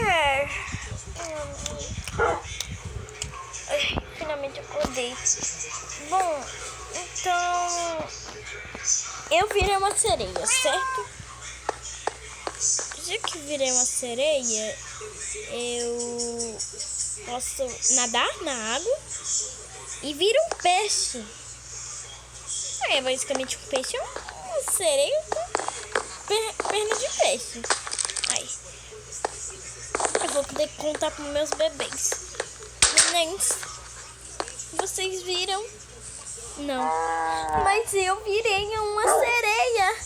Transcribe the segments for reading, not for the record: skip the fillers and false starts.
É. Finalmente acordei. Bom, então eu virei uma sereia, certo? Já que virei uma sereia, eu posso nadar na água e vira um peixe. É basicamente um peixe, uma sereia com perna de peixe. Aí, eu vou poder contar para meus bebês. Nenéns, vocês viram? Não. Mas eu virei uma sereia.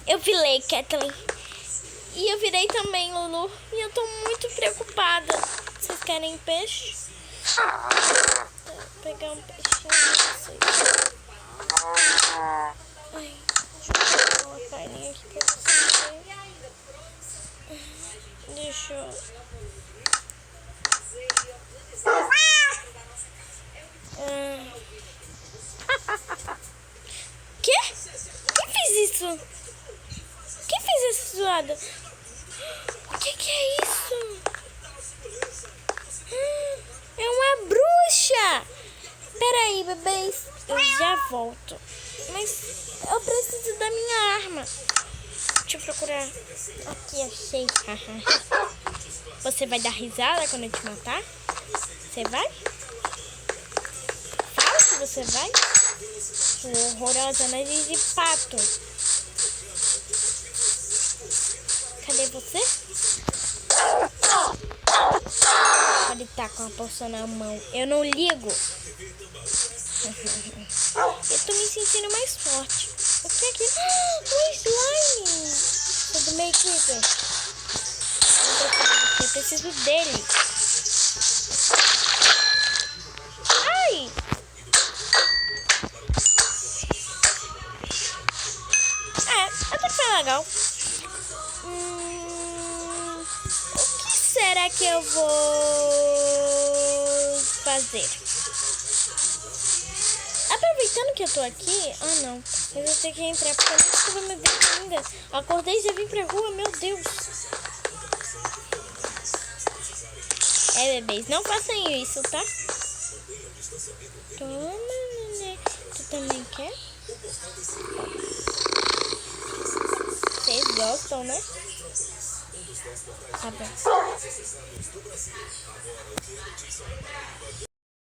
Eu virei, Kathleen. E eu virei também, Lulu. E eu tô muito preocupada. Vocês querem peixe? Vou pegar um peixinho pra vocês. Ai, deixa eu pegar uma farinha aqui pra vocês. Deixa eu... Quê? Quem fez isso? Quem fez essa zoada? O que é isso? É uma bruxa! Peraí, bebês. Eu já volto. Mas eu preciso da minha arma. Deixa eu procurar. Aqui, achei. Você vai dar risada quando eu te matar? Você vai? Fala que você vai. Horrorosa, nariz de pato. Cadê você? Pode estar com a poção na mão. Eu não ligo. Eu tô me sentindo mais forte. O que é que... O slime! Sou do meio Keeper. Eu preciso dele. Ai! Até que foi legal. O que será que eu vou fazer? Aproveitando que eu tô aqui... não. Eu vou ter que entrar porque eu não estou me vendo ainda. Acordei e já vim pra rua, meu Deus. Bebês, não façam isso, tá? Toma, nenê. Tu também quer? Vocês gostam, né? Tá bom.